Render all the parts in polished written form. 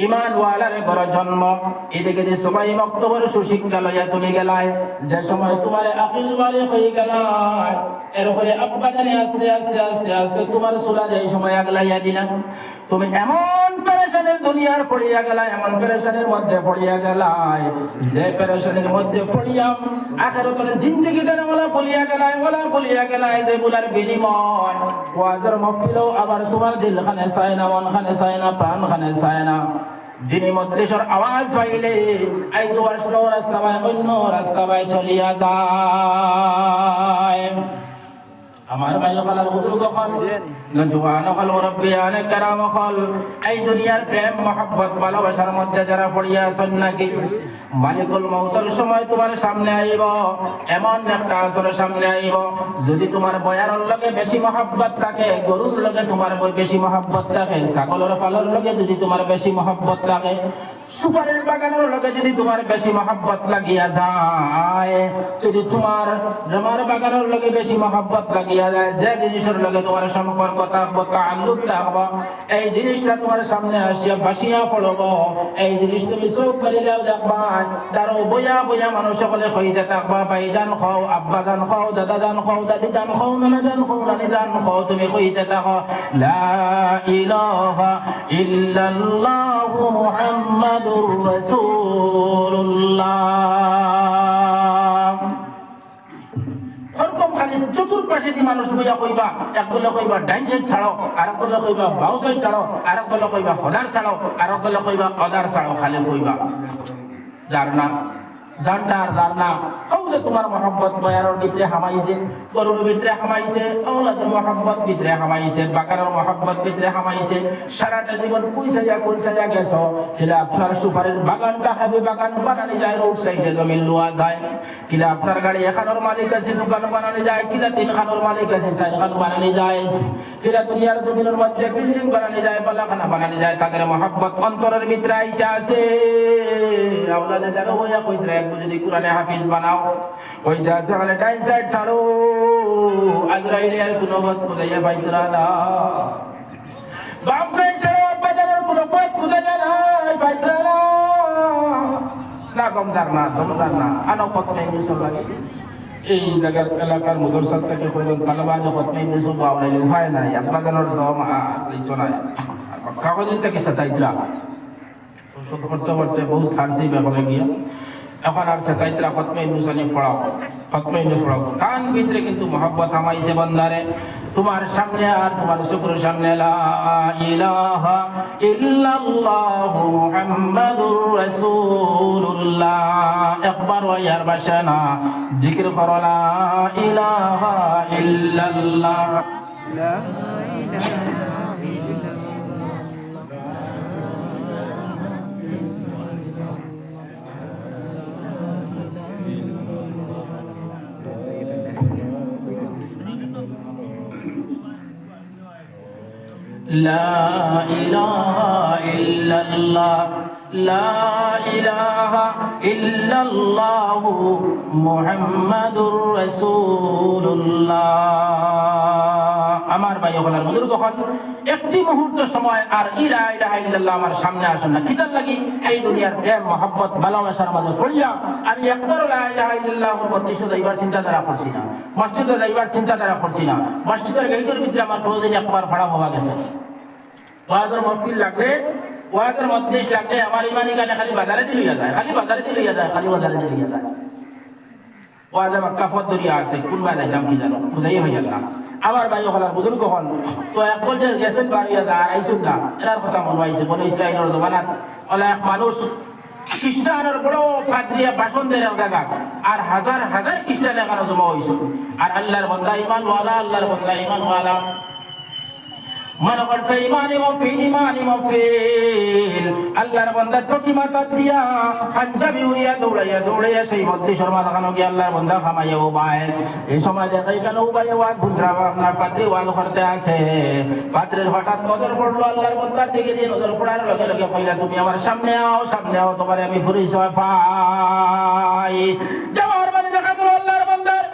ইমান ওয়ালার ঘর জন্ম। এদিকে যে সবাই মক্তবর সুশিক্ষা লইয়া তুমি গেলায়, যে সময় তোমার আকিল বাড়ি হয়ে গেলায়, এরপরে আব্বা জানি আস্তে আস্তে আস্তে আস্তে তোমার চুলা এই সময় আগলাইয়া দিলাম। তুমি এমন পেরেশানের দুনিয়ার পড়িয়া গেলায়, এমন পেরেশানের মধ্যে পড়িয়া গেলায়, যে পেরেশানের মধ্যে পড়িয়া আখিরাতের জিন্দেগিটার ওলা বলিয়া গেলায় যে বুলার বিনিময় ওয়াজের মহফিলও আবার তোমার দিলখানে চায় না, মনখানে চায় না, প্রাণখানে চায় না। দিনী মদ্রেশর আওয়াজ পাইলে এই তোমার শুনো রাস্তা বাই অন্য রাস্তা বাই চলিয়া যায়। আমার ভাই হলার বুজুর্গ হল, নজওয়ান হল, মুরব্বিয়ানে কেরাম হল, এই দুনিয়ার প্রেম মহব্বত ভালোবাসার মধ্যে যারা পড়িয়া আছেন নাকি, মালিকুল মউতের সময় তোমার সামনে আইব, এমন একটা আসর সামনে আইব, যদি তোমার বয়ারের লগে বেশি মহব্বত থাকে, গরুর লগে তোমার বেশি মহব্বত থাকে, ছাগলের পালের লগে যদি তোমার বেশি মহব্বত থাকে, সুপারির বাগানের লগে যদি তোমার বেশি মহব্বত লাগিয়া যায়, যদি তোমার রমার বাগানের লগে বেশি মহব্বত লাগিয়া যায়, যে জিনিসের লগে তোমার সম্পর্ক থাকবো, তাআল্লুক থাকবো, এই জিনিসটা তোমার সামনে আসিয়া ভাসিয়া পড়ব, এই জিনিস তুমি চোখ মেলিলেও দেখবা। তারও বইয়া বইয়া মানুষ সকলে হইতে থাকবা, ভাইজান খাও, আব্বা দান খাও, দাদা দান খাও, দাদি দান খাও, নানা দান খাও, নানি দান খাও, তুমি হইতে থাকো লা ইলাহা ইল্লাল্লাহু মুহাম্মাদুর রাসূলুল্লাহ। ওরকম খালি চতুর্পাশে দি মানুষ বইয়া কইবা, এক দলে কইবা ডাইন সাইড ছাড়ো, আর এক দলে কইবা বাউ সাইড ছাড়ো, আর এক দলে কইবা হদার ছাড়ো, আর এক দলে কইবা অদার ছাড়ো, খালি কইবা যার না জান্ডার যার না হৌলে তোমার মহব্বত বয়ারের ভিতরে হামাইছে, গরুর ভিতরে হামাইছে, আওলাদের মহব্বত ভিতরে হামাইছে, বাগানের মহব্বত ভিতরে হামাইছে, সারাটা জীবন কুইসাইয়া গেছো, কিলা আপনার সুপারির বাগানটা হবে বাগান বানানি যায়, রোড সাইডে জমি লওয়া যায়, কিলা আপনার গাড়ি এখানোর মালিক আছে, দোকান বানানি যায়, কিলা তিনখানোর মালিক আছে, চারখান বানানি যায়, কিলা দুনিয়ার জমিনের মধ্যে বিল্ডিং বানানি যায়, বালাখানা বানানি যায়, তাদের মহব্বত অন্তরের ভিতরে আইতা আছে। আওলাদে যারা হইয়া কইতে যদি কোরআনে হাফিজ বানাও, ওইটা সকালে ডাইন সাইড ছাড়ো, আজরাইলে আর কোনো পথ খুঁজাইয়া পাইতরা না, বাম সাইড ছাড়ো, বাজারের কোনো পথ খুঁজাইয়া নাই পাইতরা না, না দমদার না আনো খতমে মিশর লাগে। এই জায়গার এলাকার মুদরসা থেকে কইলেন তালেবানি খতমে মিশর বাউলাইলে হয় নাই, আপনাদের দম আইতো নাই, কাগজের থেকে সাতাইতরা ওষুধ করতে করতে বহুত ফার্সি ব্যাপারে গিয়া এখন আর সাতাইতরা খতমে নুসানি পড়াও, খতমে নুস পড়াও, কান ভিতরে কিন্তু মহব্বত হামাইছে বন্দারে, তোমার সামনে আর তোমার শুকর সামনে লা ইলাহা ইল্লাল্লাহু মুহাম্মাদুর রাসূলুল্লাহ, একবার ওয়ার বাসানা জিকির করো লা ইলাহা ইল্লাল্লাহ, লা ইলাহা লা ইলাহা ইল্লাল্লাহ, লা ইলাহা ইল্লাল্লাহু মুহাম্মাদুর রাসূলুল্লাহ। আমার ভাই হলার বুজুর্গ হল, একটি মুহূর্ত সময় আর লা ইলাহা ইল্লাল্লাহ আমার সামনে আসেন না, কিতার লাগি এই দুনিয়ার প্রেম মহব্বত ভালোবাসার মাঝে পড়িয়া আমি একবার লা ইলাহা ইল্লাল্লাহ মসজিদে যাইবার চিন্তাধারা করছি না, মসজিদে যাইবার চিন্তাধারা করছি না, মসজিদের গেটের ভিতরে আমার কোনোদিন একবার ভাড়া হওয়া গেছে। ওয়াজের মহফিল লাগলে, ওয়াজের মজলিস লাগলে আমার ইমানি গানে খালি বাজারে দিয়ে যায়, খালি বাজারে দিয়ে যায়, খালি বাজারে দিয়ে যায়। ওয়াজে মক্কা ফত দরিয়া আছে, কোনবা যাইতাম কি জানো, খুঁজাই হইয়া না। আমার ভাই হলার বুজুর্গ হল, তো এক পর্যায়ে গেছেন বাড়িয়া যায়, আইসুন না, এনার কথা মনে হয়েছে, বলে ইসরায়েলের জমানাত ওলা এক মানুষ খ্রিস্টানের বড় পাদ্রিয়া ভাষণ দেয় জায়গা, আর হাজার হাজার খ্রিস্টান এখানে জমা হয়েছে, আর আল্লাহর বন্দা ইমানওয়ালা, আল্লাহর বন্দা ইমানওয়ালা মনে করছে ইমানি মফিল, আল্লাহর বান্দা টকি মাথা দিয়া হাজাবি উড়িয়া দৌড়াইয়া সেই মজলিসের মাঝখানে গিয়ে আল্লাহর বান্দা খামাইয়া উবায়। এই সময় দেখা এখানে উবাইয়া ওয়াজ বুঝরা আপনার পাদ্রী ওয়াজ করতে আছে, পাদ্রীর হঠাৎ নজর পড়লো আল্লাহর বান্দার দিকে, দিয়ে নজর পড়ার লগে লগে কইলা তুমি আমার সামনে আও, তোমারে আমি পরিচয় পাই। যাওয়ার মানে দেখা গেল আল্লাহর বান্দার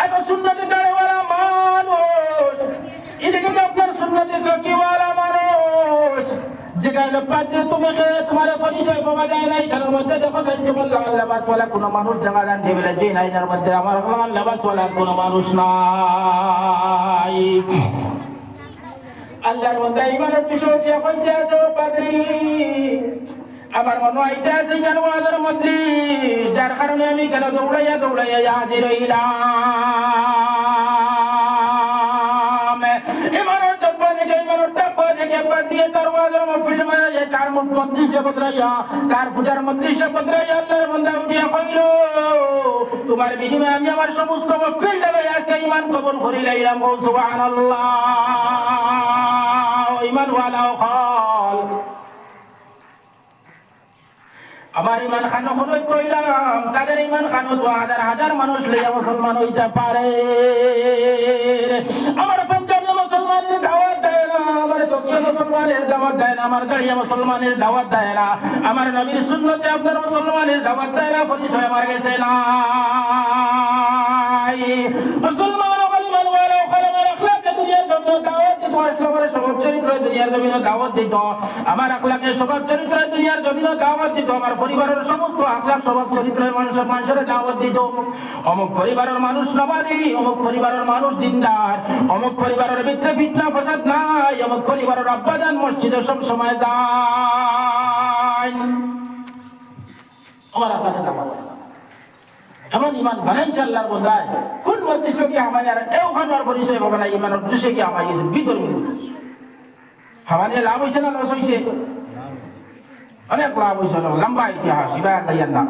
এত সুন্নতি দাঁড়েওয়ালা মানুষ, এদিকে আপনার সুন্নতি টকিওয়ালা মানুষ, যেখানে পাত্রে তুমি খেয়ে তোমার পরিচয় পাওয়া যায় না এখানের মধ্যে দেখো সাইতে বললাম লেবাসওয়ালা কোনো মানুষ দেখা যান টেবিলে যে নাই এর মধ্যে আমার লেবাসওয়ালা কোনো মানুষ নাই আল্লাহর মধ্যে ইমানের বিষয় দিয়ে কইতে আছে ও পাদ্রী আমার মনে হইতে আছে কেন ওদের মধ্যে যার কারণে আমি কেন দৌড়াইয়া দৌড়াইয়া হাজির হইলাম ইমানের জব্বানিকে ইমানের টাকা থেকে পাঠিয়ে দরওয়াজার মফিল মানে তার মুখ মন্ত্রিসে বদলাইয়া তার পূজার মন্ত্রিসে বদলাইয়া আল্লাহর বান্দা উঠিয়া কইল তোমার বিনিময়ে আমি আমার সমস্ত মফিল লইয়া আজকে ঈমান কবুল করি লাইলাম সুবহানাল্লাহ ঈমান ওয়ালাও খাল আমার ইমান খানো হলো কইলাম তাদের ইমান খানো তো হাজার হাজার মানুষ লইয়া মুসলমান হইতে পারে আমার পঞ্জাবে মুসলমানের দাওয়াত দেয় না আমার দক্ষিণ মুসলমানের দাওয়াত দেয় না আমার গাড়িয়া মুসলমানের দাওয়াত দেয় না আমার নবীর সুন্নতে আপনার মুসলমানের দাওয়াত দেয় না পরিচয় আমার গেছে না মুসলমান স্বভাব চরিত্র দুনিয়ার জমিনে দাওয়াত দিত আমার আখলাকে স্বভাব চরিত্র দুনিয়ার জমিনে দাওয়াত দিত আমার পরিবারের সমস্ত আখলাক স্বভাব চরিত্র মানুষের দাওয়াত দিত অমুক পরিবারের মানুষ নামাজি অমুক পরিবারের মানুষ দিনদার অমুক পরিবারের ভিতরে ফিতনা ফসাদ নাই অমুক পরিবারের আব্বাজান মসজিদে সব সময় যায় আমার আখলাকে দাওয়াত এমন ইমান বানাইছে আল্লাহর বন্দায় কোন উদ্দেশ্য কি আমাদের এও খানবার পরিচয় পাবে না ইমানের উদ্দেশ্য কি আমার গেছে বিতর্ক আমাদের লাভ হয়েছে না লস হয়েছে অনেক লাভ হয়েছে লম্বা ইতিহাস এবার লাইয়ার না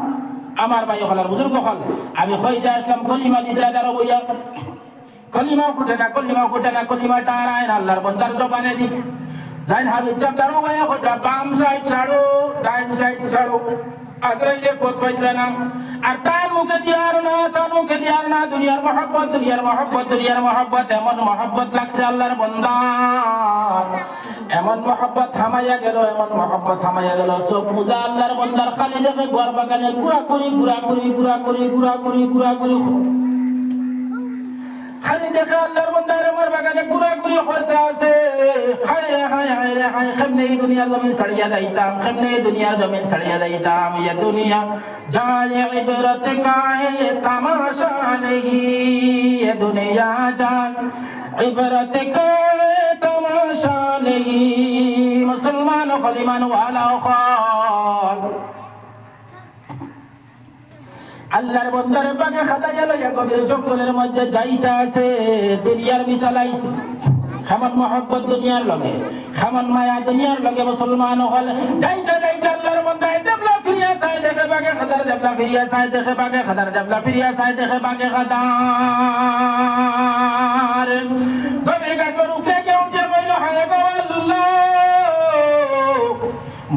আমার ভাই হলার বুজুর্গ হল আমি হইতে আসলাম কলিমা দিতে আদার বইয়া কলিমা ফুটে না কলিমা টারায় আল্লাহর বন্দার জবানে দি জাইন হাবিব চাপদারও ভাইয়া হইতা বাম সাইড ছাড়ো ডাইন সাইড ছাড়ো আগ্রাইলে পথ পাইতরা না আর তার মুখে দিয়ার না দুনিয়ার মহব্বত এমন মহব্বত লাগছে আল্লাহর বান্দা এমন মহব্বত থামাইয়া গেল সব পূজা আল্লাহর বান্দার খালি দেখে গোয়ার বাগানে ঘুরা করি খালি দেখে আল্লাহর বান্দার আমার বাগানে ঘুরাঘুরি করতে আছে হায় রে কেমনে এই দুনিয়ার জমিন ছাড়িয়া যাইতাম ইয়া দুনিয়া জায়ে ইবরত কাহে তামাশা নেহি ইয়া দুনিয়া জান ইবরত কাহে তামাশা নেহি মুসলমান খলিমান ওয়ালা খান আল্লাহর বন্দারে পাকে খাতায় লইয়া কবির জঙ্গলের মধ্যে যাইতে আছে দুনিয়ার মিশালাইছে খামান মহব্বত দুনিয়ার লগে খামান মায়া দুনিয়ার লগে মুসলমান হল যাইতে আল্লাহর বন্দায় দেবলা ফিরিয়া চাই দেখে পাকে খাদার দেবলা ফিরিয়া চাই দেখে পাকে খাদার দেবলা ফিরিয়া চাই দেখে পাকে খাদার কবির গাছের উপরে কেউ যে বলল হায় গো আল্লাহ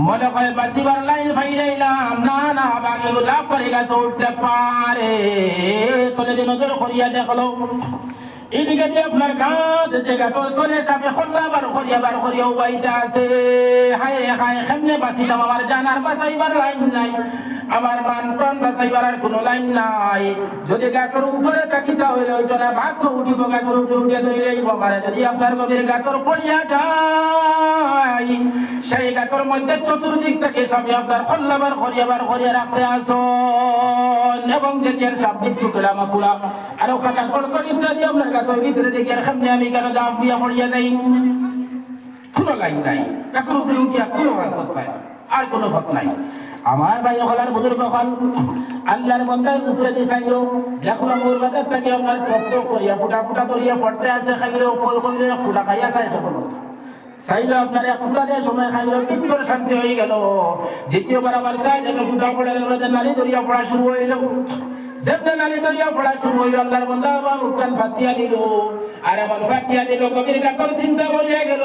মনে হয় বাসিবার লাইন ভাইলাম না বাকি লাভ করে গাছ উঠতে পারে তোলে দিন নজর করিয়া দেখলো এদিকে যে আপনার গাছ যে গাছ তোলে সামনে খোল্লাবার করিয়া উবাইতে আছে হায় কেমনে বাঁচিলাম আমার জানার বাঁচাইবার লাইন নাই আমার মান প্রাণ বাঁচাইবার আর কোনো লাইন নাই যদি গাছের উপরে থাকি তাহলে ওই জন্য ভাগ্য উঠিব গাছের উপরে উঠে ধরেইব আমার যদি আপনার গভীর গাতর পড়িয়া যায় সেই গাতর মধ্যে চতুর্দিক থেকে সবই আপনার খোল্লাবার করিয়া রাখতে আসন এবং দেখেন সাবদিক চুকেলা মাকুলা আর ওখানে কড়কড়ি ইত্যাদি আপনার গাছের ভিতরে দেখি আর সামনে আমি কেন দাম দিয়া পড়িয়া যাই কোনো লাইন নাই গাছের উপরে উঠিয়া কোনো পথ পায় আর কোনো পথ নাই আমার ভাই হলার বুজুর্গ হল আল্লাহর বান্দার উপরে দিয়ে চাইল দেখলো মোর বাজার থেকে আপনার টক করিয়া ফুটা করিয়া পড়তে আছে খাইলেও ফল করিলে ফুটা খাইয়া চাই খাবো চাইলো আপনার এক ফুটা দিয়ে সময় খাইল বিত্তর শান্তি হয়ে গেল দ্বিতীয়বার আবার চাই দেখে ফুটা পড়ে গেল যে নারী দরিয়া পড়া শুরু হইল যেমন নারী দরিয়া পড়া শুরু হইল আল্লাহর বান্দা আবার উত্তান ফাটিয়া দিল আর এমন ফাটিয়া দিল কবির কাকর চিন্তা বলিয়া গেল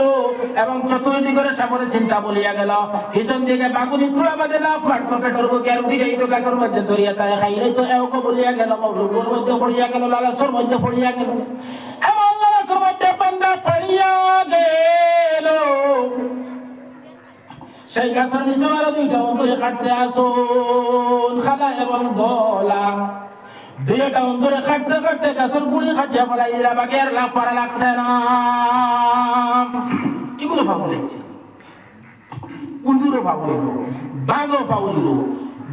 এবং চতুর্দিকের সামনে চিন্তা বলিয়া গেল পিছন দিকে বাগুনি তুলা বাদে লাভ ফাটতো পেটর বুকে আর উঠি যাইতো গাছের মধ্যে দরিয়া তাই খাইলে তো এওকে বলিয়া গেল মগরুর মধ্যে পড়িয়া গেল লালাসর মধ্যে পড়িয়া গেল এমন লালাসর মধ্যে বান্দা পড়িয়া গেল সেই গাছের নিচে আরো দুইটা অন্তরে কাটতে আসুন খালা এবং দলা দুইটা অন্তরে কাটতে গাছের গুড়ি কাটিয়া পড়াই দিলা বাকি আর লাভ করা লাগছে না এগুলো ভাবো লাগছে উন্দুরও ফাউলিল, বাঘও ফাউলিল,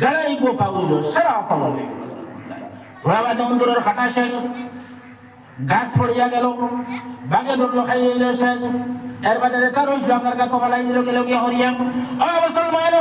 গাড়াইগো ফাউলিল, সারা ফাউলিল। থোড়া বাদে উন্দুরের খাটা শেষ, গাছ পড়িয়া গেল, বাঘে ধরলো খাইয়ে দিল শেষ। এর বাদে তার আপনার কাছে বলাই দিল গেল গিয়ে হরিয়া। মুসলমান